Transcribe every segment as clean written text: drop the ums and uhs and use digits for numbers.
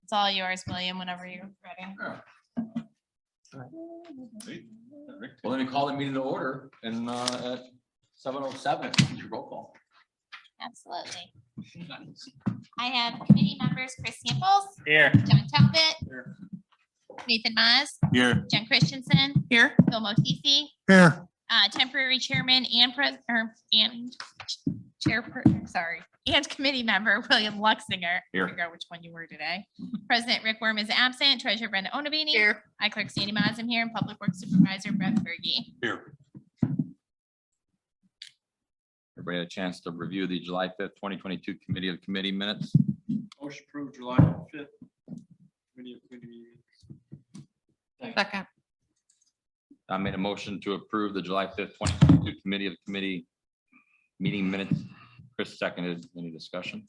It's all yours, William, whenever you're ready. Well, let me call the meeting to order and at 7:07, your roll call. Absolutely. I have committee members, Chris Samples, Here. John Talbot, Here. Nathan Maz, Here. Jen Christensen, Here. Bill Motisi, Here. temporary chairman and and committee member William Luxinger. Here. Figure out which one you were today. President Rick Worm is absent. Treasurer Brenda Onabini. Here. I clerk Sandy Maz am here, and Public Works Supervisor Brett Berge. Here. Everybody had a chance to review the July 5th, 2022 Committee of Committee minutes. Motion approved July 5th. Committee of Committee. Second. I made a motion to approve the July 5th, 2022 Committee of Committee meeting minutes. Chris seconded. Any discussion?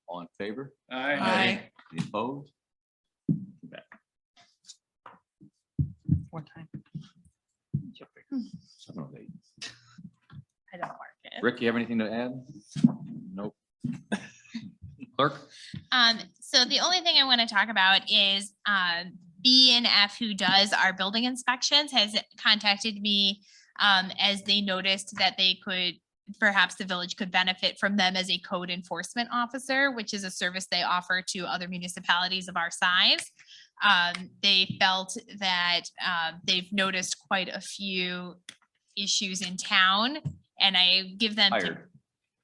All in favor? Aye. Any opposed? One time. 7:08. I don't mark it. Rick, you have anything to add? Nope. Clerk? So the only thing I want to talk about is B&F, who does our building inspections, has contacted me as they noticed that they could, perhaps the village could benefit from them as a code enforcement officer, which is a service they offer to other municipalities of our size. They felt that they've noticed quite a few issues in town, and I give them to Hired.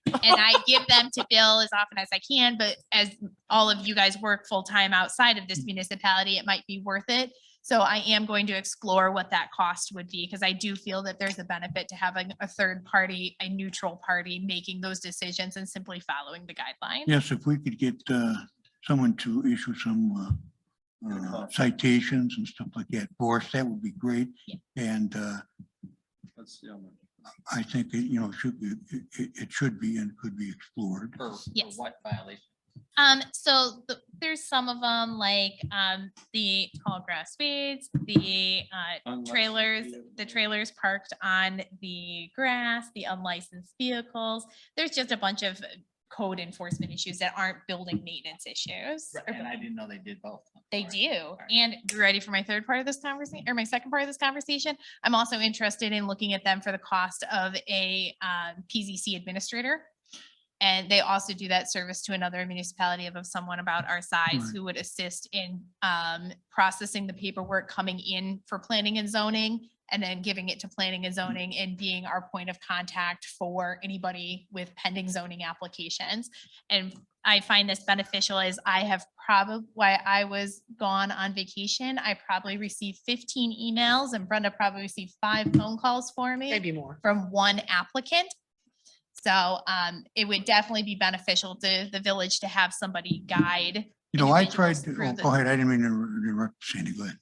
and I give them to Bill as often as I can, but as all of you guys work full-time outside of this municipality, it might be worth it. So I am going to explore what that cost would be, because I do feel that there's a benefit to having a third party, a neutral party, making those decisions and simply following the guidelines. Yes, if we could get someone to issue some citations and stuff like that for us, that would be great. Yeah. And Let's see how much. I think it, you know, should be, it should be and could be explored. Yes. What violation? So there's some of them like the tall grass weeds, the trailers parked on the grass, the unlicensed vehicles. There's just a bunch of code enforcement issues that aren't building maintenance issues. And I didn't know they did both. They do. And you ready for my third part of this conversation, or my second part of this conversation? I'm also interested in looking at them for the cost of a PZC administrator. And they also do that service to another municipality of someone about our size Right. who would assist in processing the paperwork coming in for planning and zoning, and then giving it to planning and zoning and being our point of contact for anybody with pending zoning applications. And I find this beneficial as I have while I was gone on vacation, I probably received 15 emails, and Brenda probably received 5 phone calls for me. Maybe more. From one applicant. So it would definitely be beneficial to the village to have somebody guide. You know, I individuals tried to, through oh, the- go ahead, I didn't mean to interrupt, Sandy, go ahead.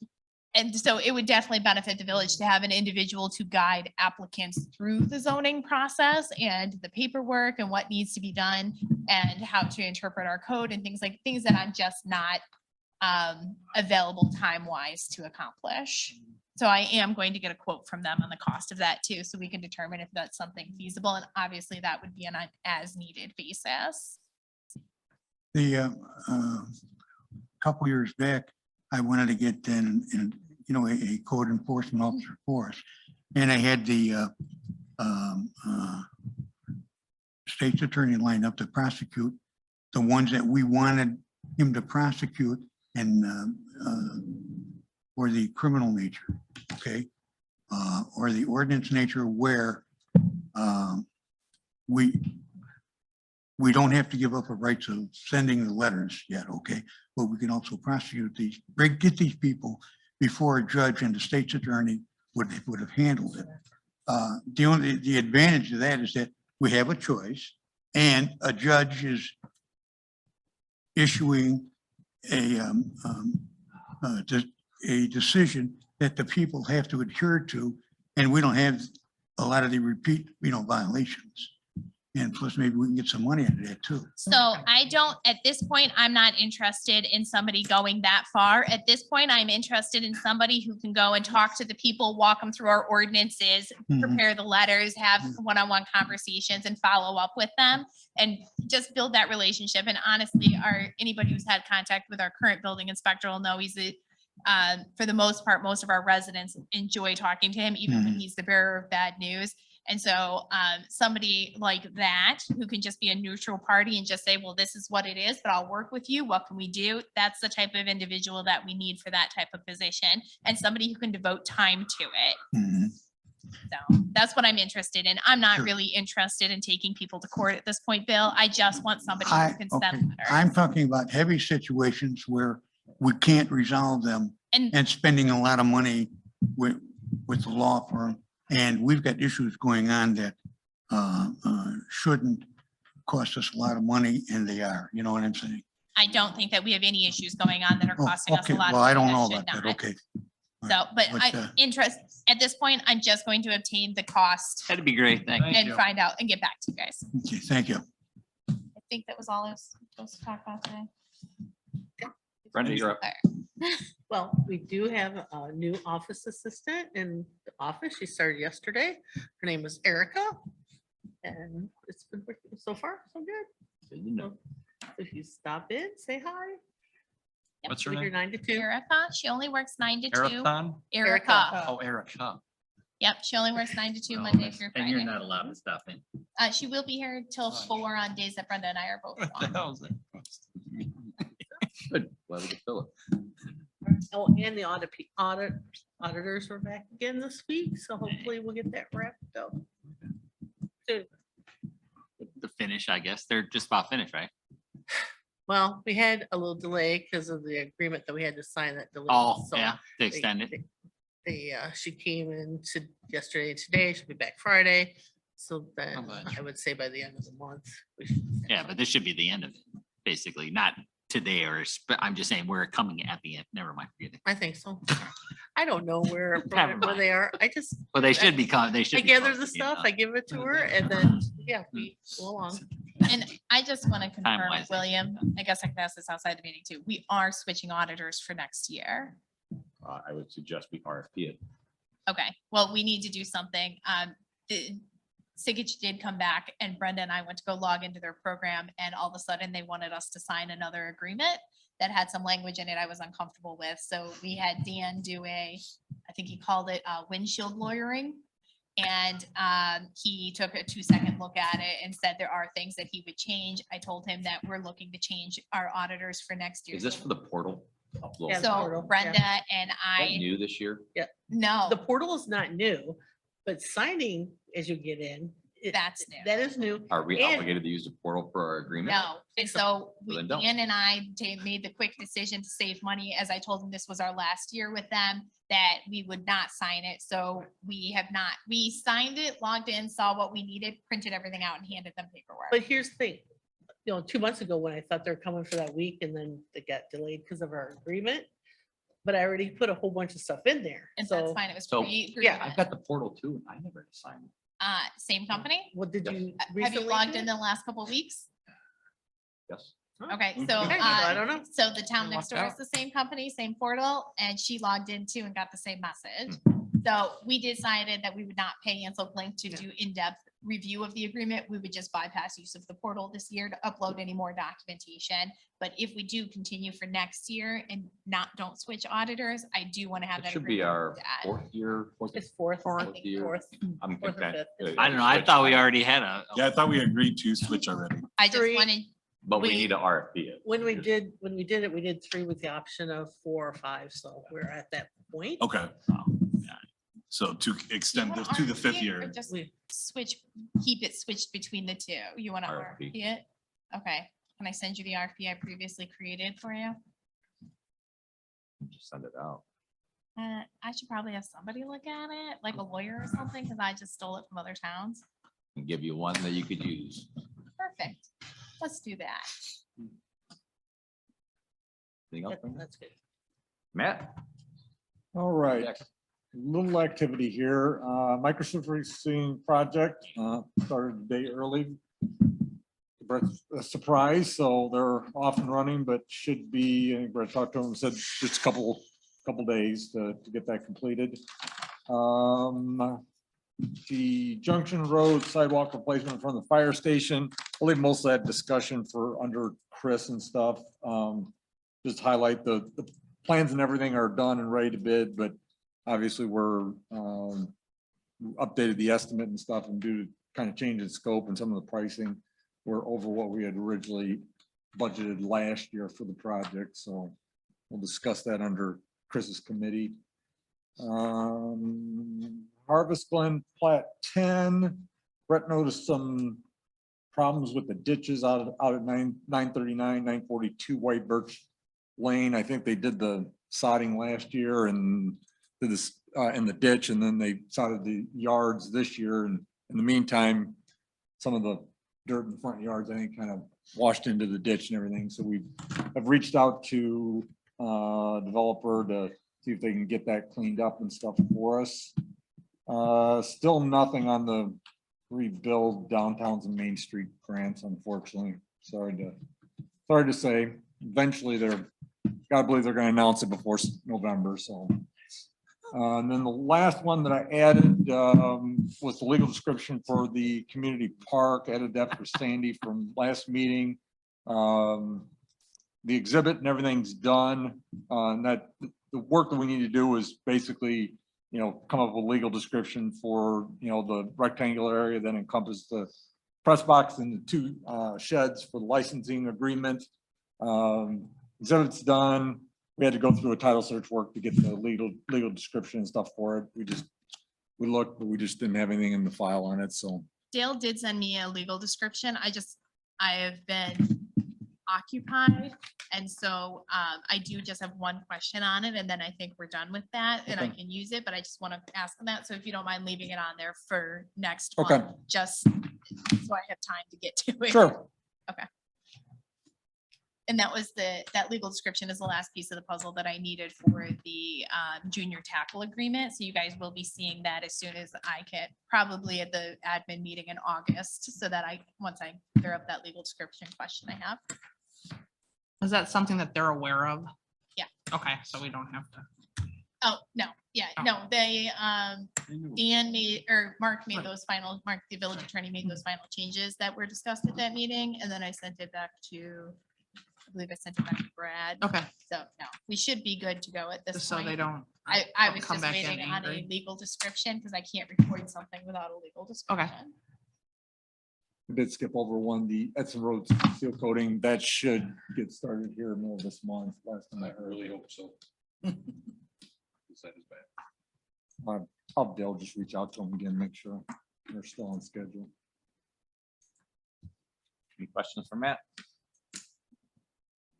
And so it would definitely benefit the village to have an individual to guide applicants through the zoning process and the paperwork and what needs to be done and how to interpret our code and things that I'm just not available time-wise to accomplish. So I am going to get a quote from them on the cost of that too, so we can determine if that's something feasible. And obviously that would be on an as-needed basis. The couple years back, I wanted to get then, you know, a code enforcement officer for us. And I had the state's attorney lined up to prosecute the ones that we wanted him to prosecute and or the criminal nature, okay? Or the ordinance nature where we don't have to give up the rights of sending the letters yet, okay? But we can also prosecute these, get these people before a judge, and the state's attorney would have handled it. The advantage of that is that we have a choice, and a judge is issuing a decision that the people have to adhere to, and we don't have a lot of the repeat, you know, violations. And plus maybe we can get some money out of that too. So I don't, at this point, I'm not interested in somebody going that far. At this point, I'm interested in somebody who can go and talk to the people, walk them through our ordinances, Mhm. prepare the letters, have one-on-one conversations and follow up with them and just build that relationship. And honestly, anybody who's had contact with our current building inspector will know for the most part, most of our residents enjoy talking to him, even when Mhm. he's the bearer of bad news. And so somebody like that who can just be a neutral party and just say, well, this is what it is, but I'll work with you. What can we do? That's the type of individual that we need for that type of position, and somebody who can devote time to it. Mhm. So that's what I'm interested in. I'm not Sure. really interested in taking people to court at this point, Bill. I just want somebody I, who can okay, send letters. I'm talking about heavy situations where we can't resolve them And and spending a lot of money with the law firm. And we've got issues going on that shouldn't cost us a lot of money, and they are, you know what I'm saying? I don't think that we have any issues going on that are Oh, costing us a okay, lot. well, of I don't money know that about should that, not. okay. All So, right, but but, at this point, I'm just going to obtain the cost That'd be great. Thank you. Thank and you. find out and get back to you guys. Okay, thank you. I think that was all I was supposed to talk about today. Brenda, you're up. Well, we do have a new office assistant in the office. She started yesterday. Her name is Erica. And it's been working so far, so good. Good to know. So if you stop in, say hi. Yep. What's her We're here name? 9 to 2. Erica, she only works 9 to 2. Marathon? Erica. Oh, Erica. Yep, she only works 9 to 2 Oh, Monday that's- through And you're Friday. not allowed to stop in. She will be here till 4 on days that Brenda and I are both What the on. hell is that? Good. Glad we could fill it. Oh, and the auditors are back again this week, so hopefully we'll get that wrapped up. soon. The finish, I guess. They're just about finished, right? Well, we had a little delay because of the agreement that we had to sign that delay. Oh, so yeah, to they- extend it. She came in yesterday and today, she'll be back Friday. So then much? I would say by the end of the month. we should- Yeah, but this should be the end of it, basically, not today I'm just saying we're coming at the end. Never mind. forget it. I think so. I don't know where Never where they are. I just, Well, they should become, they should. I be gather close the to being stuff, done. I give it to her and then, yeah, we go along. And I just want to confirm, Time-wise. William, I guess I can ask this outside the meeting too. We are switching auditors for next year. I would suggest we RFP it. Okay, well, we need to do something. The Sigich did come back and Brenda and I went to go log into their program and all of a sudden they wanted us to sign another agreement that had some language in it I was uncomfortable with. So we had Dan do I think he called it windshield lawyering. And he took a 2-second look at it and said there are things that he would change. I told him that we're looking to change our auditors for next year. Is this for the portal? upload? Yeah, the So portal, yeah. Brenda and Is that I, New this year? no, The portal is not new, but signing as you get in. That's new. That is new. Are we And- obligated to use the portal for our agreement? no. And so we, then don't. Dan and I made the quick decision to save money, as I told him this was our last year with them, that we would not sign it. So we have not, we signed it, logged in, saw what we needed, printed everything out and handed them paperwork. But here's the thing, 2 months ago when I thought they were coming for that week and then they got delayed because of our agreement. But I already put a whole bunch of stuff in there. And that's So, fine. It was So, pre-agreement. I've got the portal too, and I never signed it. Same company? what did Yes. you? Have you recently logged do in it? the last couple of weeks? Yes. Oh, Okay, Mhm. so, okay, I don't know. so the town I next lucked door is out. the same company, same portal, and she logged in too and got the same message. So we decided that we would not pay Ansel Blink to Yeah. do in-depth review of the agreement. We would just bypass use of the portal this year to upload any more documentation. But if we do continue for next year and don't switch auditors, I do want to have It that. should be agreement our looked at. fourth year. It's fourth. I think year. Fourth. I'm Fourth or content. fifth. I don't know. I thought we already had a. Yeah, I thought we agreed to switch already. I just Three. wanted, But we we- need to RFP it. When we did it, we did 3 with the option of 4 or 5. So we're at that point. Okay. So to do you extend wanna this to the RFP fifth it or year. Just We- switch, keep it switched between the two. You want to RFP. RFP it? Okay, can I send you the RFP I previously created for you? Just send it out. I should probably have somebody look at it, like a lawyer or something, because I just stole it from other towns. And give you one that you could use. Perfect. Let's do that. Anything else? That's good. Matt? All right, Next. little activity here. Microsoft Racing project started a day early. a surprise, so they're off and running, but should be, I think Brett talked to him, said just a couple days to get that completed. The Junction Road sidewalk replacement from the fire station, I'll leave most of that discussion for under Chris and stuff. Just highlight the plans and everything are done and ready to bid, but obviously we're updated the estimate and stuff, and due to kind of change in scope and some of the pricing, we're over what we had originally budgeted last year for the project, so we'll discuss that under Chris's committee. Harvest Glen Plat 10, Brett noticed some problems with the ditches out at 939, 942 White Birch Lane. I think they did the sodding last year and did this in the ditch, and then they sodded the yards this year. And in the meantime, some of the dirt in the front yards, I think, kind of washed into the ditch and everything. So we have reached out to developer to see if they can get that cleaned up and stuff for us. Still nothing on the rebuild downtowns and Main Street grants, unfortunately. Sorry to say. Eventually gotta believe they're gonna announce it before November, so. And then the last one that I added was the legal description for the community park. Added that for Sandy from last meeting. The exhibit and everything's done. And that the work that we need to do is basically, come up with a legal description for, the rectangular area that encompasses the press box and the two sheds for the licensing agreement. Exhibit's done. We had to go through a title search work to get the legal description and stuff for it. We looked, but we just didn't have anything in the file on it, so. Dale did send me a legal description. I have been occupied. And so I do just have one question on it, and then I think we're done with that and I Okay. can use it, but I just want to ask them that. So if you don't mind leaving it on there for next Okay. month, just so I have time to get to it. Sure. And that legal description is the last piece of the puzzle that I needed for the junior tackle agreement. So you guys will be seeing that as soon as I can, probably at the admin meeting in August, so that once I clear up that legal description question I have. Is that something that they're aware of? Yeah. Okay, so we don't have to. Oh, no, yeah, Oh. no, Mark made those final, Mark, the village attorney made those final changes that were discussed at that meeting, and then I sent it back to, I believe I sent it back to Brad. Okay, So, no, we should be good to go at this just so they point. don't. I don't was come just back in waiting on a angry. legal description, because I can't record something without a legal description. We did skip over one, the Edson Road seal coating. That should get started here in the middle of this month. Last time I heard. Really hope so. I'll just reach out to them again, make sure they're still on schedule. Any questions for Matt?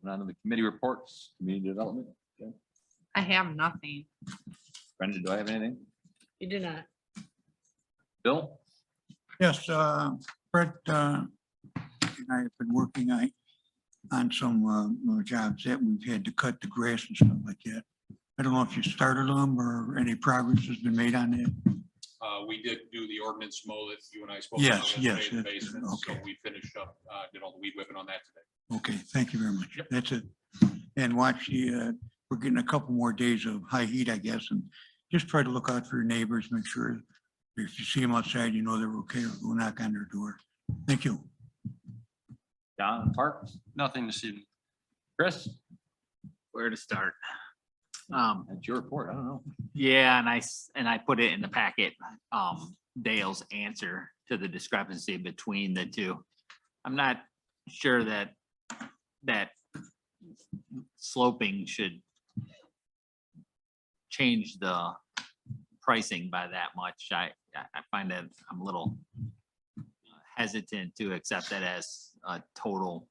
None of the committee reports, community development. Okay. I have nothing. Brenda, do I have anything? You do not. Bill? Yes, Brett, and I have been working on some jobs that we've had to cut the grass and stuff like that. I don't know if you started them or any progress has been made on that. We did do the ordinance mow that you and I spoke Yes, about yes, yesterday in the that's- basement, so okay. we finished up, did all the weed whipping on that today. Okay, thank you very much. Yep. That's it. And watch we're getting a couple more days of high heat, I guess, and just try to look out for your neighbors, make sure if you see them outside, you know they're okay, or go knock on their door. Thank you. Don, Parks? Nothing this evening. Chris? Where to start? That's your report. I don't know. Yeah, and I put it in the packet, Dale's answer to the discrepancy between the two. I'm not sure that sloping should change the pricing by that much. I find that I'm a little hesitant to accept that as a total,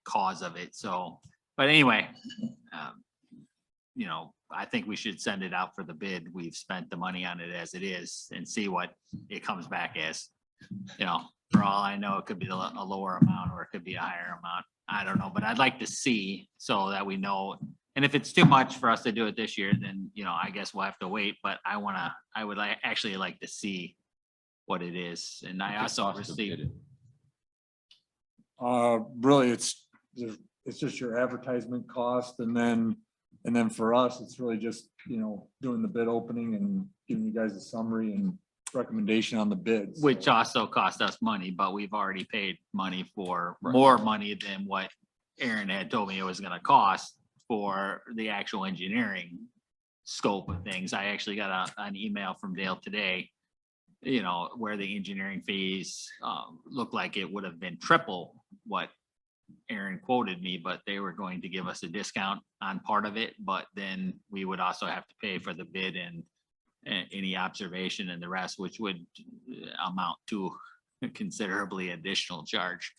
cause of it. So, but anyway, I think we should send it out for the bid. We've spent the money on it as it is and see what it comes back as. For all I know, it could be a lower amount or it could be a higher amount. I don't know, but I'd like to see so that we know. And if it's too much for us to do it this year, then, I guess we'll have to wait, but I would actually like to see what it is. And I also Cost to received, bid it. Really, it's just your advertisement cost and then for us, it's really just, doing the bid opening and giving you guys a summary and recommendation on the bids. Which So, also cost us money, but we've already paid money for more money than what Aaron had told me it was gonna cost for the actual engineering scope of things. I actually got an email from Dale today, where the engineering fees looked like it would have been triple what Aaron quoted me, but they were going to give us a discount on part of it, but then we would also have to pay for the bid and any observation and the rest, which would amount to considerably additional charge.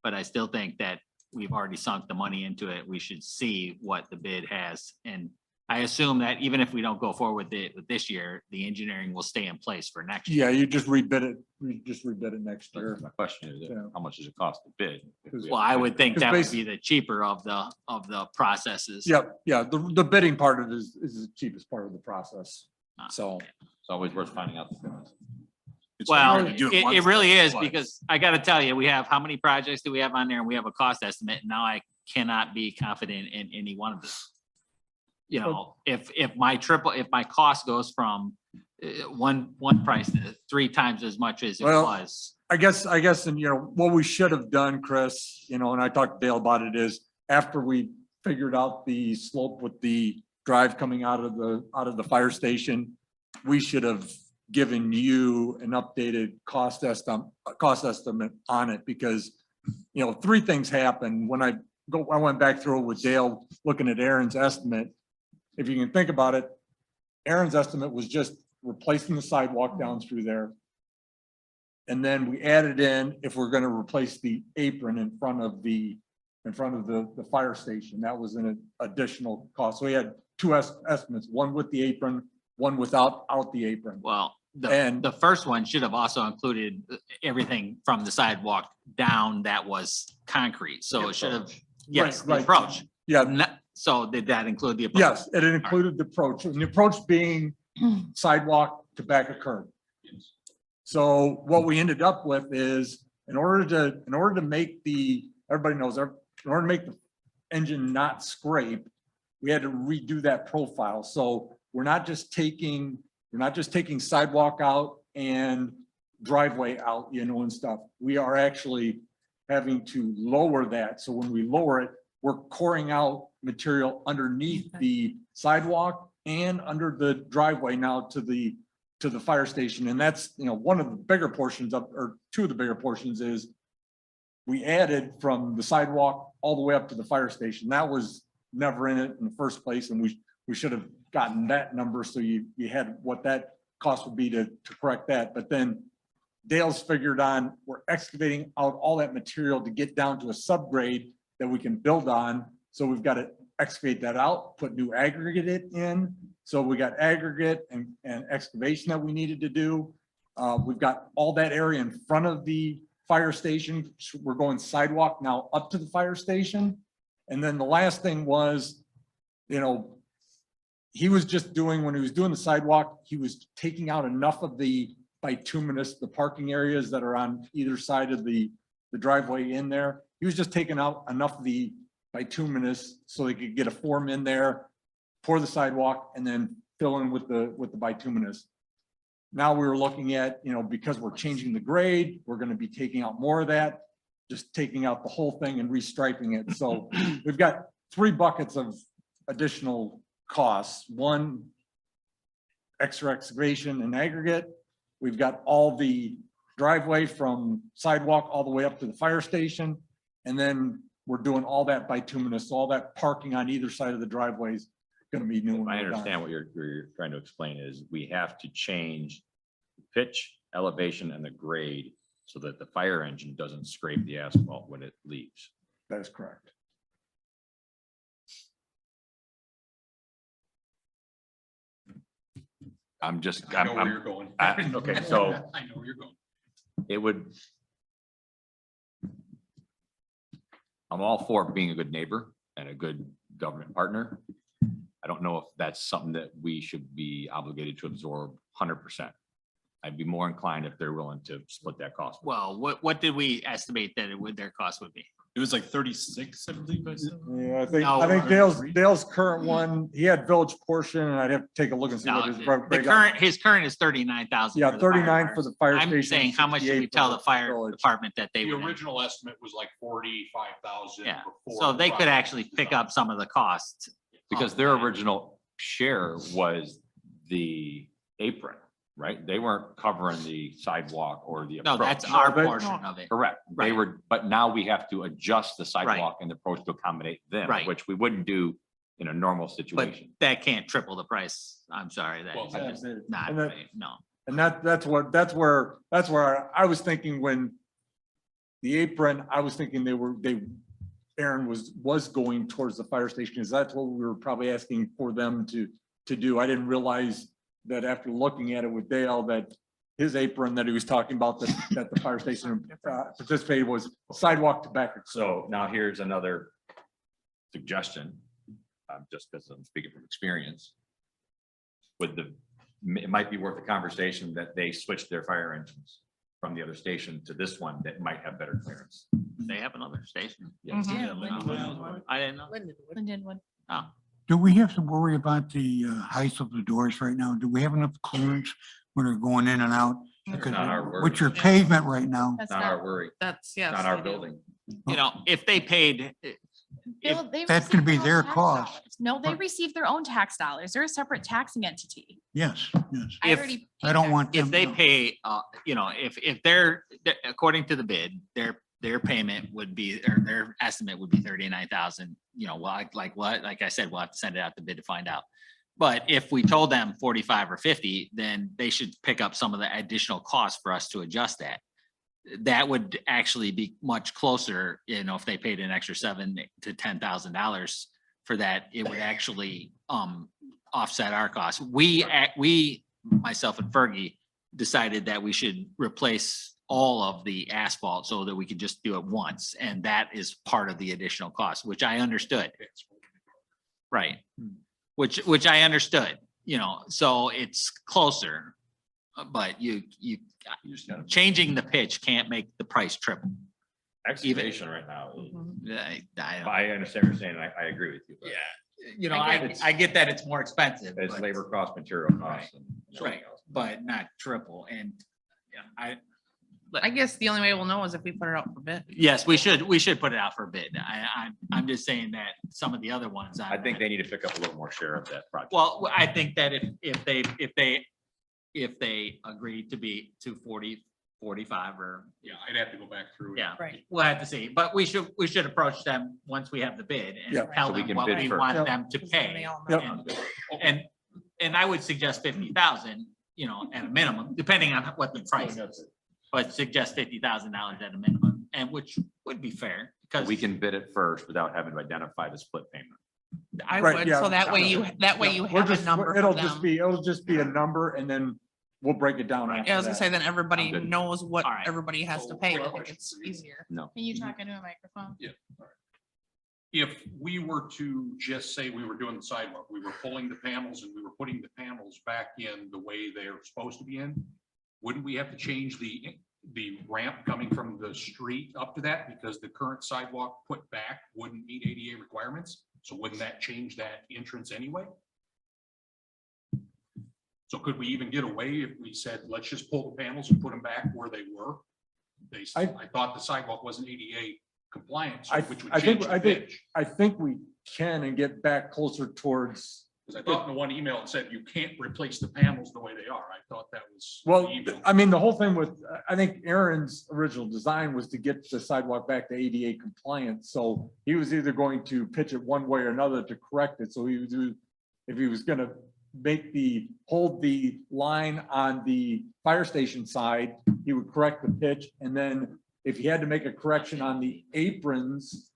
But I still think that we've already sunk the money into it. We should see what the bid has. And I assume that even if we don't go forward with it this year, the engineering will stay in place for next year. Yeah, you just rebid it next year. My question is, Yeah. how much does it cost to bid? If we have Well, I would think It's that would basi- be the cheaper of the processes. Yep, yeah, the bidding part of it is the cheapest part of the process. So, It's always worth finding out. the difference. It's Well, better to do it once really than is, twice. because I gotta tell you, we have, how many projects do we have on there? And we have a cost estimate, and now I cannot be confident in any one of them. If my cost goes from one price to 3 times as much as it Well, was. I guess, and what we should have done, Chris, and I talked to Dale about it, is after we figured out the slope with the drive coming out of the fire station, we should have given you an updated cost estimate on it, because, 3 things happened. When I went back through it with Dale, looking at Aaron's estimate. If you can think about it, Aaron's estimate was just replacing the sidewalk down through there. And then we added in, if we're gonna replace the apron in front of the fire station, that was an additional cost. So we had 2 estimates, one with the apron, one without the apron. Well, And- the first one should have also included everything from the sidewalk down that was concrete, so it should have, yes, the Right. approach. Yeah, So did that include the? approach? yes, it included the approach, and the approach being sidewalk to back of curb. So what we ended up with is, in order to make everybody knows, in order to make the engine not scrape, we had to redo that profile. So we're not just taking sidewalk out and driveway out, and stuff. We are actually having to lower that. So when we lower it, we're coring out material underneath the sidewalk and under the driveway now to the fire station. And that's, one of the bigger portions or 2 of the bigger portions is we added from the sidewalk all the way up to the fire station. That was never in it in the first place. And we should have gotten that number. So you had what that cost would be to correct that. But then Dale's figured on, we're excavating out all that material to get down to a subgrade that we can build on. So we've got to excavate that out, put new aggregate in. So we got aggregate and excavation that we needed to do. We've got all that area in front of the fire station. We're going sidewalk now up to the fire station. And then the last thing was, he was just doing, when he was doing the sidewalk, he was taking out enough of the bituminous, the parking areas that are on either side of the driveway in there. He was just taking out enough of the bituminous so they could get a form in there, pour the sidewalk, and then fill in with the bituminous. Now we were looking at, because we're changing the grade, we're gonna be taking out more of that, just taking out the whole thing and restriping it. So we've got 3 buckets of additional costs. 1, extra excavation and aggregate. We've got all the driveway from sidewalk all the way up to the fire station. And then we're doing all that bituminous, all that parking on either side of the driveway is gonna be new. If when I we're done. understand what you're trying to explain is we have to change pitch, elevation, and the grade so that the fire engine doesn't scrape the asphalt when it leaves. That is correct. I'm just, I know where I'm, you're going. okay, so I know where you're going. it would. I'm all for being a good neighbor and a good government partner. I don't know if that's something that we should be obligated to absorb 100%. I'd be more inclined if they're willing to split that cost. Well, what did we estimate that their cost would be? It was like 36, I believe I said. Yeah, No, I think Dale's current one, he had village portion and I'd have to take a look and see No, what his. his current is 39,000. Yeah, 39 for the fire station. I'm saying, how much did we 68 for tell the fire village. department that they The would? original estimate was like 45,000. Yeah, before so the they could project actually was pick done. up some of the costs. Because of their that. original share was the apron, right? They weren't covering the sidewalk or the No, approach. that's our but- portion of it. Correct. They Right. were, but now we have to adjust the sidewalk and the approach to accommodate them, Right. which we wouldn't do in a normal But situation. that can't triple the price. I'm sorry, Well, that's just not, and that- right, no. And that's where I was thinking when the apron, I was thinking Aaron was going towards the fire station, is that's what we were probably asking for them to do. I didn't realize that after looking at it with Dale, that his apron that he was talking about, that the fire station participated was sidewalk to back. So now here's another suggestion, just because I'm speaking from experience. It might be worth a conversation that they switch their fire engines from the other station to this one that might have better clearance. They have another station. Yes. Mhm. Yeah, I didn't know. Lindenwood. Oh, Do we have to worry about the height of the doors right now? Do we have enough clearance when they're going in and out? Because Not our worry. with your pavement right now, That's Not our worry, That's, yes. not our they do. building. you know, if they paid, Bill, they That's receive gonna be own their tax cost. dollars. No, they receive their own tax dollars. They're a separate taxing entity. yes, yes. I If- already. I paid don't tax. want them. if they to- pay, you know, if they're, according to the bid, their payment would be, or their estimate would be 39,000, you know, like what, like I said, we'll have to send it out to bid to find out. But if we told them 45 or 50, then they should pick up some of the additional costs for us to adjust that. That would actually be much closer, you know, if they paid an extra $7,000 to $10,000 for that, it would actually offset our costs. We, myself and Fergie, decided that we should replace all of the asphalt so that we could just do it once. And that is part of the additional cost, which I understood. Right. Which I understood, you know, so it's closer. But you just gotta- changing the pitch can't make the price triple. Excavation right now, I I understand what you're saying, I agree with you. but you know, I I get that it's more expensive. It's but- labor cost, material costs. and everything Right. else. But not triple. And yeah, I guess the only way we'll know is if we put it out for bid. yes, we should put it out for bid. I'm just saying that some of the other ones. I think they need to pick up a little more share of that project. Well, I think that if they agree to be 240, 45 or, Yeah, I'd have to go back through. yeah, Right. we'll have to see. But we should approach them once we have the bid and Yeah. tell So we them can what bid we first. want Yep. them to Because then they pay. all know. And, and I would suggest 50,000, you know, at a minimum, depending on what the price is. But suggest $50,000 at a minimum, and which would be fair, because We can bid it first without having to identify the split payment. I Right, would, yeah. so that way you We're have a just- number It'll for just them. be a number and then we'll break it down. Right. after Yeah, I was gonna that. say, then everybody I'm good. knows what All right. everybody has to So, pay. I quick think question it's for you. easier. No. Can you talk into a microphone? If we were to just say we were doing the sidewalk, we were pulling the panels and we were putting the panels back in the way they're supposed to be in, wouldn't we have to change the ramp coming from the street up to that because the current sidewalk put back wouldn't meet ADA requirements? So wouldn't that change that entrance anyway? So could we even get away if we said, let's just pull the panels and put them back where they were? I thought the sidewalk wasn't ADA compliant, so which would change the pitch. I think we can and get back closer towards, Because I thought in the one email it said you can't replace the panels the way they are. I thought that was. well, evil. I mean, the whole thing with, I think Aaron's original design was to get the sidewalk back to ADA compliant. So he was either going to pitch it one way or another to correct it. So he would do, if he was gonna hold the line on the fire station side, he would correct the pitch. And then if he had to make a correction on the aprons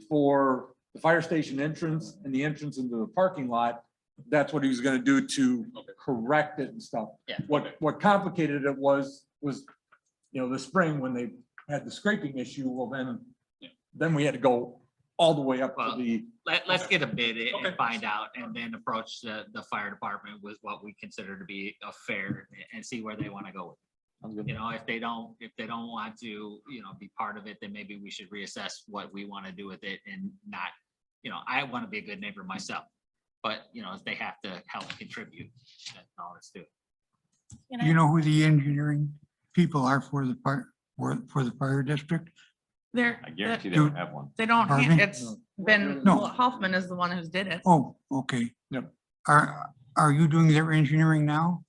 for the fire station entrance and the entrance into the parking lot, that's what he was gonna do to Okay. correct it and stuff. Yeah. What complicated it was, you know, the spring when they had the scraping issue, well, then we had to go all the way up to Well, the, Let's get a bid and Okay. find out and then approach the fire department with what we consider to be a fair and see where they want to go with it. You know, if they don't want to, be part of it, then maybe we should reassess what we want to do with it and not, I want to be a good neighbor myself. But, if they have to help contribute, that's all it's doing. You Do you know, know who the engineering people are for the fire district? They're, I guarantee they Do- don't have one. they don't, Pardon me? it's been, No. well, Hoffman is the one who's did it. Oh, okay. Yep. Are you doing their engineering now?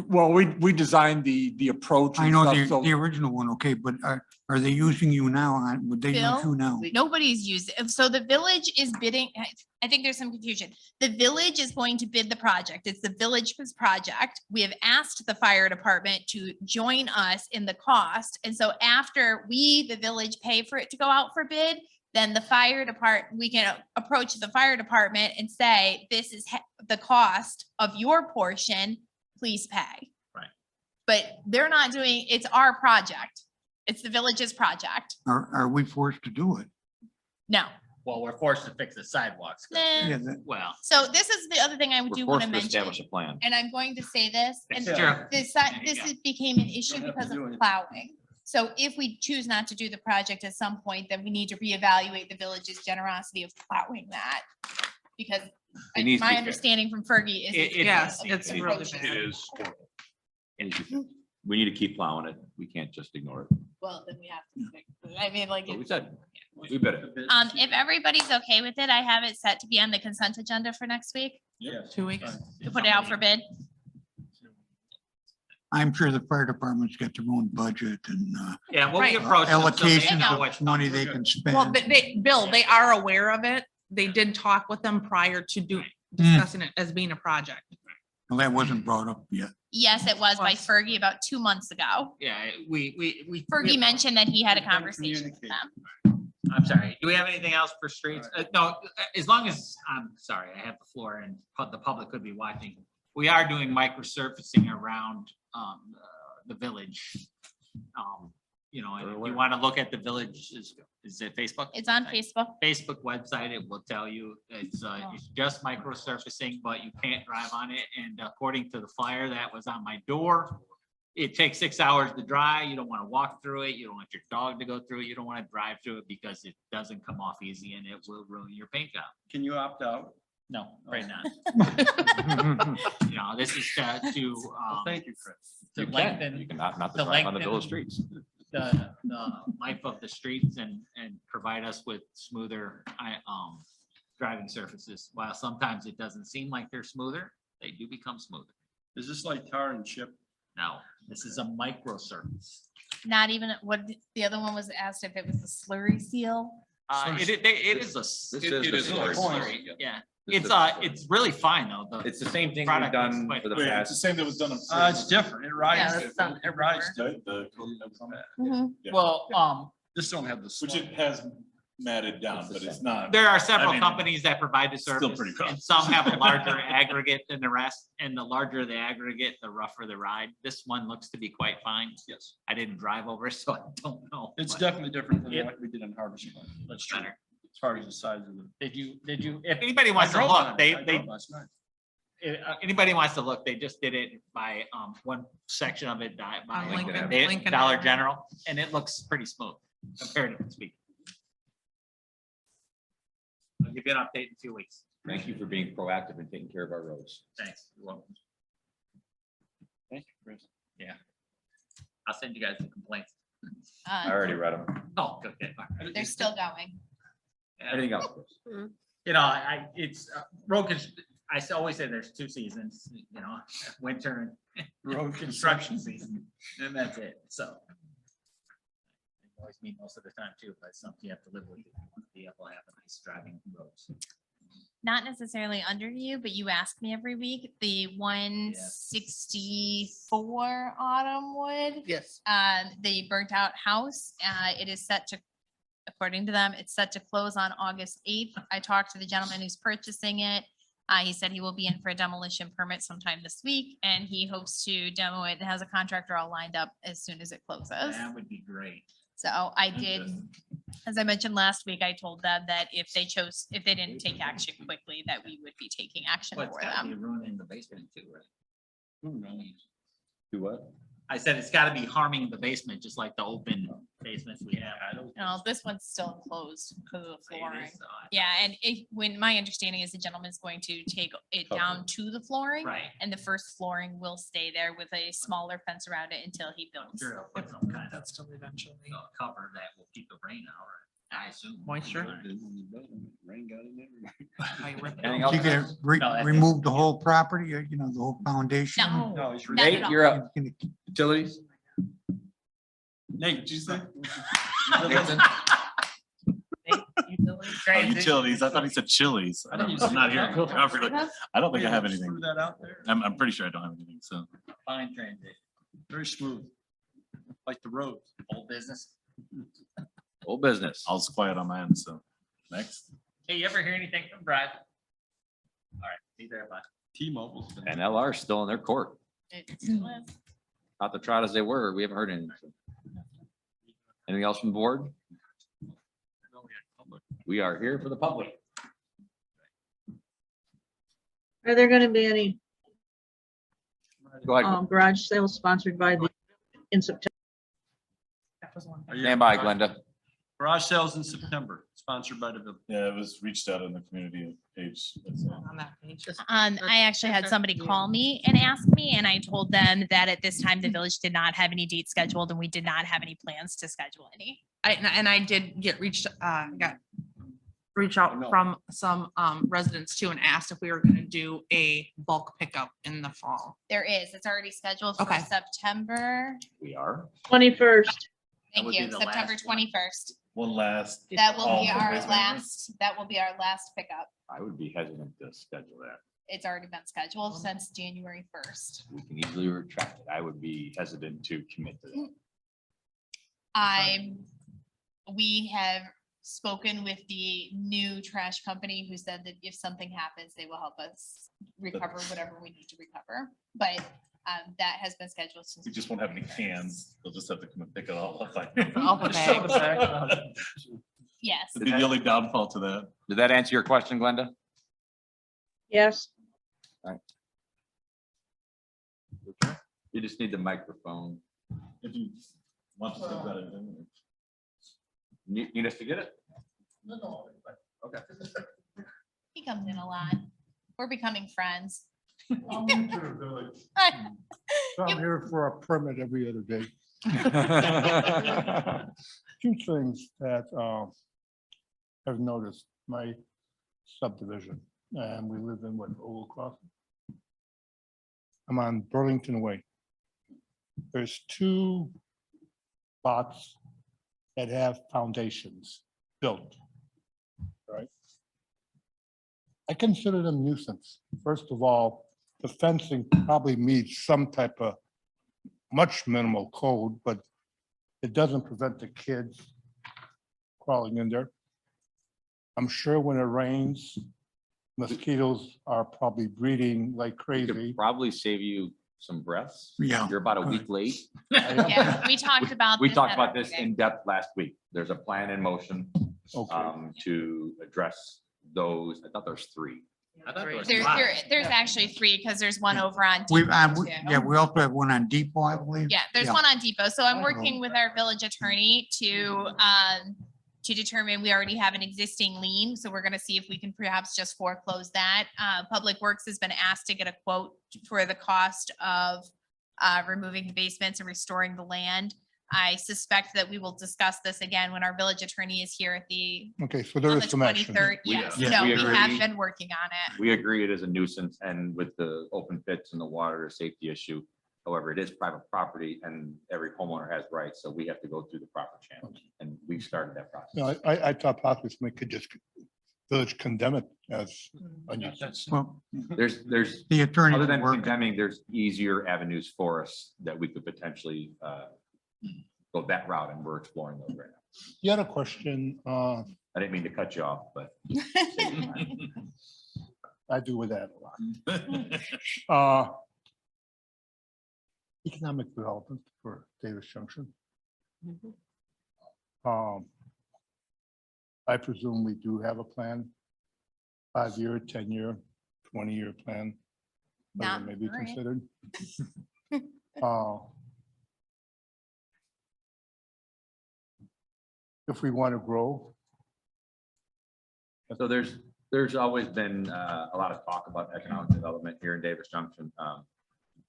well, we designed the approach. I and know stuff, the, so- the original one, okay, but are they using you now? Would they use Bill? you now? nobody's used it. So the village is bidding, I think there's some confusion. The village is going to bid the project. It's the village's project. We have asked the fire department to join us in the cost. And so after we, the village, pay for it to go out for bid, then the fire department, we can approach the fire department and say, this is the cost of your portion, please pay. Right. But they're not doing, it's our project. It's the village's project. Are we forced to do it? No. Well, we're forced to fix the sidewalks. Nah. Yeah, that- Well, So this is the other thing I We're do want forced to to mention, establish a plan. and I'm going to say this, and it's true. this, There you this go. became an issue Don't have to because of do anything. plowing. So if we choose not to do the project at some point, then we need to reevaluate the village's generosity of plowing that. Because It needs to my be fixed. understanding from Fergie is. It- it Yes, of it's really approaching bad. it. It is horrible. We need to keep plowing it. We can't just ignore it. Well, then we have to, fix it. I mean, like, But we said, we bid it. if everybody's okay with it, I have it set to be on the consent agenda for next week, 2 weeks. to put it out for bid. I'm sure the fire department's got their own budget and Yeah, well, we Right. approach them, so they allocations know of what's money coming. they can Well, spend. Bill, they are aware of it. They did talk with them prior to discussing it as being a project. Well, that wasn't brought up yet. Yes, it was by Was. Fergie about 2 months ago. Yeah, we. Fergie mentioned that he had a We've been conversation with communicating. them. I'm sorry. Do we have anything else for streets? No, as long as, I'm sorry, I have the floor and the public could be watching. We are doing microsurfacing around the village. And if you want to look at the village, is it Facebook? It's on Facebook. Facebook website, it will tell you it's just microsurfacing, but you can't drive on it. And according to the flyer that was on my door, it takes 6 hours to dry. You don't want to walk through it. You don't want your dog to go through it. You don't want to drive through it because it doesn't come off easy and it will ruin your paint job. Can you opt out? No, right now. This is to Well, thank you, Chris. to You can, lengthen you can not to drive on the lengthen- village streets. the life of the streets and provide us with smoother driving surfaces. While sometimes it doesn't seem like they're smoother, they do become smoother. Is this like tar and chip? No, this is a micro surface. Not even, what, the other one was asked if it was a slurry seal. It is a. This It- is it the is a slurry. slurry, yeah. This It's is- it's really fine though. It's the same thing we've product looks done quite- for the Wait, it's the past. same that was done on. It's different. It Yeah, rides. that's done It rides Yeah. Well, This don't have the. Which it has matted down, but it's not. there are several I mean, companies that provide the still service pretty rough. and some have a larger aggregate than the rest. And the larger the aggregate, the rougher the ride. This one looks to be quite fine. Yes, I didn't drive over, it, so I don't know. it's but definitely different than Yep. what we did in Harvest. It's better. As far as the size of the. Did you, if anybody wants to I drove on look, it. I they, drove last night. anybody wants to look, they just did it by, one section of it by On Lincoln Lincoln Dollar Avenue. General, and it looks pretty smooth comparatively speaking. I'll give you an update in 2 weeks. Thank you for being proactive and taking care of our roads. Thanks. You're welcome. Thank you, Chris. I'll send you guys the complaints. I already read them. Oh, okay. all right. They're still going. Yeah. Anything else? Chris? It's road, I always say there's 2 seasons, winter and Road construction season, and that's it, so. Always mean most of the time too, but it's something you have to live with. You want to be able to have a nice driving roads. Not necessarily under you, but you ask me every week, the 164 Autumn Wood, Yes. the burnt out house, it is set to, according to them, it's set to close on August 8th. I talked to the gentleman who's purchasing it. He said he will be in for a demolition permit sometime this week, and he hopes to demo it and has a contractor all lined up as soon as it closes. That would be great. So I did, as I mentioned last week, I told them that if they didn't take action quickly, that we would be taking action Well, it's for gotta be them. ruining the basement too, right? Do what? I said it's gotta be harming the basement, just like the open basements we have. No, this one's still enclosed because of the It flooring. is, though. Yeah, and when my understanding is the gentleman's going to take it down to the flooring. Right. And the first flooring will stay there with a smaller fence around it until he I'm builds. sure it'll put some kind of That's still eventually. cover that will keep the rain out, I assume. Moisture. Rain got in there. How you rip it Anything out. You can No, that's- remove the whole property, or, you know, the whole foundation. No, No, it's. Not at Nate, all. you're up. You can- Utilities? Nate, did you say? Nathan? Utilities. I thought he said chilies. I thought you I'm said- not hearing. I don't think I have anything. Threw that out there. I'm pretty sure I don't have anything. So Fine transit, Very smooth. Like the road. old business. Old business. I was quiet on my end. So next. Hey, you ever hear anything from Brad? All right, be there, bye. T-Mobile's been. And LR still in their court. it still is. Not the trot as they were. We haven't heard anything. Anything else from the board? We are here for the public. Are there gonna be any Go ahead. garage sales sponsored by the, in September? That was one. Stand by, Glenda. Garage sales in September, sponsored by the village. Yeah, it was reached out in the community page. That's all. On that page. I actually had somebody call me and ask me, and I told them that at this time, the village did not have any dates scheduled and we did not have any plans to schedule any. And I did get reach out from some residents too and asked if we were gonna do a bulk pickup in the fall. There is, it's already scheduled for Okay. September, We are. 21st. thank would be you, the September last one. 21st. One last. That will call be for our business. last pickup. I would be hesitant to schedule that. It's already been scheduled since January 1st. We can easily retract it. I would be hesitant to commit to that. We have spoken with the new trash company who said that if something happens, they will help us recover whatever we need to recover. But that has been scheduled since. We just won't have any cans. They'll just have to come and pick it all up. All the bags. Yes. It'd be the only downfall to that. Did that answer your question, Glenda? Yes. You just need the microphone. If you want to take that. in. Need us to get it? Okay. He comes in a lot. We're becoming friends. I'm here for a permit every other day. Two things that I've noticed, my subdivision, and we live in what, Old Crossing? I'm on Burlington Way. There's two lots that have foundations built, right? I consider them nuisance. First of all, the fencing probably meets some type of much minimal code, but it doesn't prevent the kids crawling in there. I'm sure when it rains, mosquitoes are probably breeding like We could crazy. probably save you some breaths. Yeah. You're about a week late. Yeah, we talked about. We this talked at about our this meeting. in depth last week. There's a plan in motion Okay, to address those. I thought there's three. I thought there was There's, five. there's actually three, because there's one over on. we, Depot, too. yeah, we also have one on Depot, I believe. Yeah, there's Yeah. one on Depot. So I'm Oh. working with our village attorney to determine, we already have an existing lien. So we're gonna see if we can perhaps just foreclose that. Public Works has been asked to get a quote for the cost of removing the basements and restoring the land. I suspect that we will discuss this again when our village attorney is here at the, Okay, so there on is the some action. 23rd. We- Yes, yeah, no, we we have agree. been working on it. We agree it is a nuisance and with the open pits and the water safety issue. However, it is private property and every homeowner has rights, so we have to go through the proper channels. And we've started that process. No, I thought possibly we could just village condemn it as a nuisance. Well, There's, the attorney. other can than work- condemning, there's easier avenues for us that we could potentially go that route, and we're exploring those right now. The other question, I didn't mean to cut you off, but I do with that a lot. Economic development for Davis Junction. I presume we do have a plan, 5-year, 10-year, 20-year plan. Not Maybe current. considered. Uh, If we want to grow. So there's always been a lot of talk about economic development here in Davis Junction.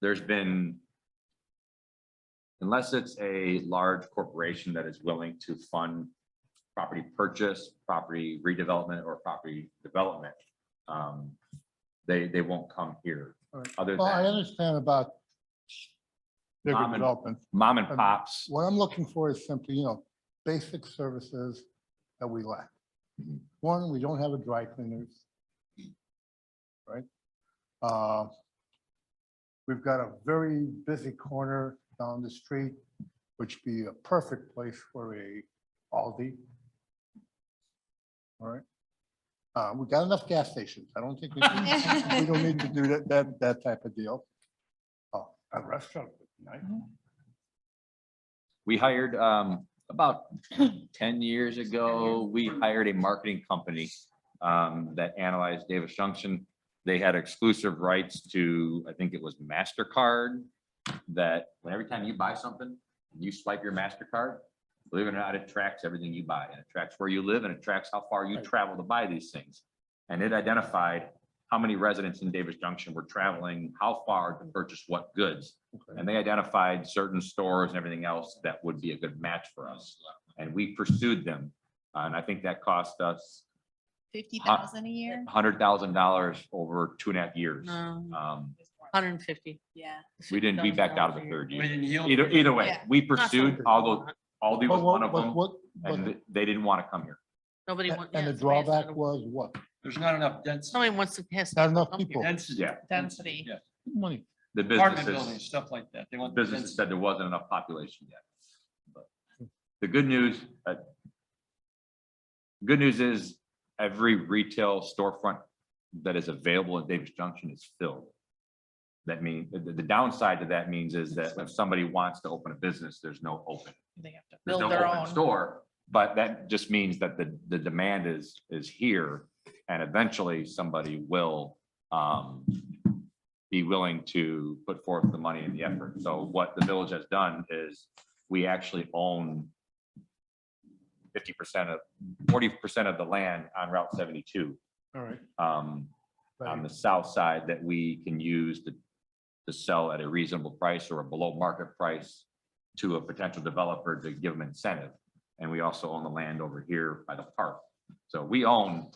There's been, unless it's a large corporation that is willing to fund property purchase, property redevelopment, or property development, they won't come here. Other Well, I than understand about bigger Mom and- development. mom and pops. What I'm looking for is simply, basic services that we lack. One, we don't have a dry cleaners. Right? We've got a very busy corner down the street, which be a perfect place for a Aldi. All right. We got enough gas stations. I don't think we don't need to do that type of deal. Oh, a restaurant, would be nice. We hired, about 10 years ago, we hired a marketing company that analyzed Davis Junction. They had exclusive rights to, I think it was MasterCard, that when every time you buy something, you swipe your MasterCard, believe it or not, it tracks everything you buy, and it tracks where you live, and it tracks how far you Right. travel to buy these things. And it identified how many residents in Davis Junction were traveling, how far to purchase what goods. And they identified certain stores and everything else that would be a good match for us. And we pursued them. And I think that cost us 50,000 a year? $100,000 over 2.5 years. No. 150. Yeah. We backed out of the third We year. didn't yield. Either way, Yeah. we pursued, although Aldi was one of But them, what- and they didn't want to come here. Nobody wants. And the drawback was what? There's not enough density. Somebody wants to. has to Not enough come here. people. Density. Yeah. Density. Yeah. Money. The Apartment buildings, businesses, stuff like that. They want. businesses said there wasn't enough population yet. But the good news is every retail storefront that is available in Davis Junction is filled. That means, the downside to that means is that if somebody wants to open a business, there's no open. They have to There's build no their open own. store, but that just means that the demand is here, and eventually somebody will be willing to put forth the money and the effort. So what the village has done is we actually own 40% of the land on Route 72 All right. on the south side that we can use to sell at a reasonable price or a below market price to a potential developer to give them incentive. And we also own the land over here by the park. So we own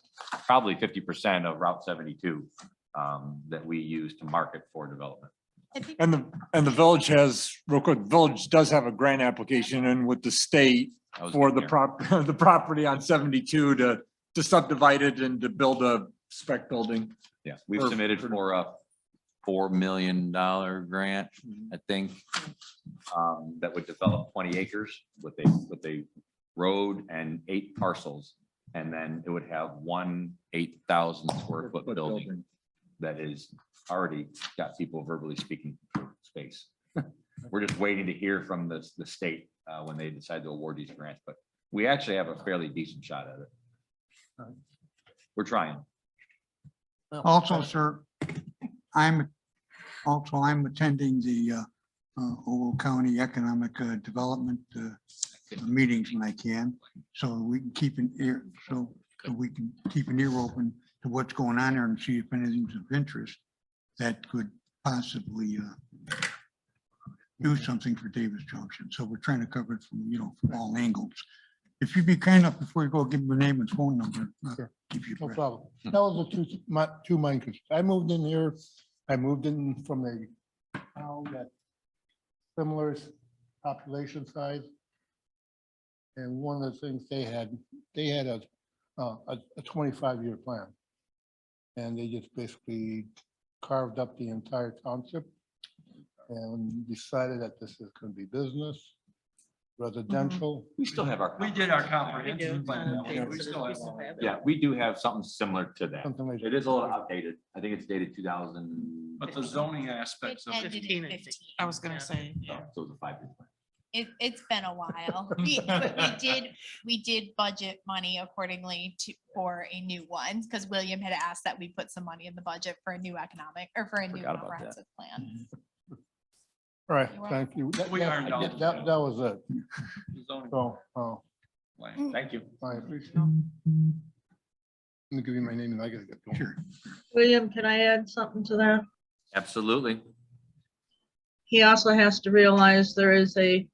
probably 50% of Route 72 that we use to market for development. I think And the village has, real quick, village does have a grant application in with the state I was for the there. the property on 72 to subdivide it and to build a spec building. Yeah, we've or- submitted for a $4 million grant, I think, that would develop 20 acres with a road and 8 parcels. And then it would have one 8,000 square foot building that is already got people verbally speaking for space. We're just waiting to hear from the state when they decide to award these grants, but we actually have a fairly decent shot at it. We're trying. Also, sir, I'm attending the Ogle County Economic Development meetings when I can. So we can keep an ear, so we can keep an ear open to what's going on there and see if anything's of interest that could possibly do something for Davis Junction. So we're trying to cover it from, from all angles. If you'd be kind enough before you go, give me your name and phone number. Give you. No problem. That was the two main concerns. I moved in here, I moved in from a town that similar population size. And one of the things they had a 25-year plan. And they just basically carved up the entire township and decided that this is going to be business, residential. We still have our. We did our We do. comprehensive plan. We still have all that. Yeah, we do have something similar to that. Something like It is a little outdated. I think it's dated 2000. But the zoning aspects of it it. ended 15 in and 15. I was gonna say, So it was a 5-year plan. It's been a while. We did budget money accordingly for a new one, because William had asked that we put some money in the budget for a new economic, or for a new Forgot about that. comprehensive plan. All right, You're welcome. thank you. That- We that- ironed out- That was it. Zoning So, oh, plan. Thank you. I appreciate it. Let me give you my name and I gotta get going. Sure. William, can I add something to that? Absolutely. He also has to realize there is a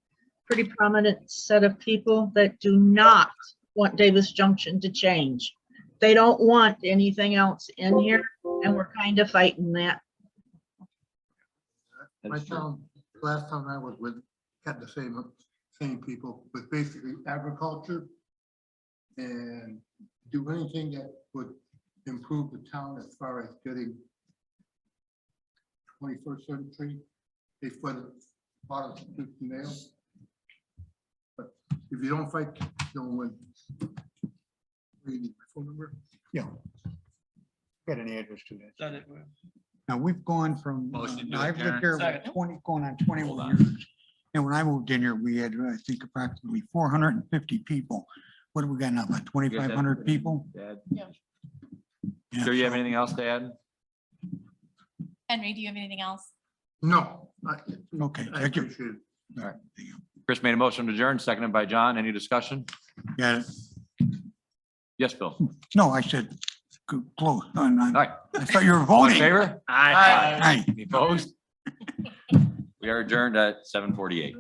pretty prominent set of people that do not want Davis Junction to change. They don't want anything else in here, and we're kind of fighting that. My town, last time I was with, had the same people with basically agriculture and do anything that would improve the town as far as getting 21st century. They flooded bottom to nail. But if you don't fight, you don't win. Read my phone number. Yeah. Got any address to that? Is that it? Now, we've gone from, Motion to I've lived adjourn. here about Second. 20, going on Hold 21 on. years. And when I moved in here, we had, I think, approximately 450 people. What do we got now, about 2,500 people? Dad? Yeah. Yeah, Sure you have so- anything else to add? Henry, do you have anything else? No. Okay, I thank you. appreciate it. All right, thank you. Chris made a motion to adjourn, seconded by John. Any discussion? Got it. Yes, Bill. No, I said, close. All right. I thought you were All in voting. favor? Aye. Aye. Any opposed? We are adjourned at 7:48.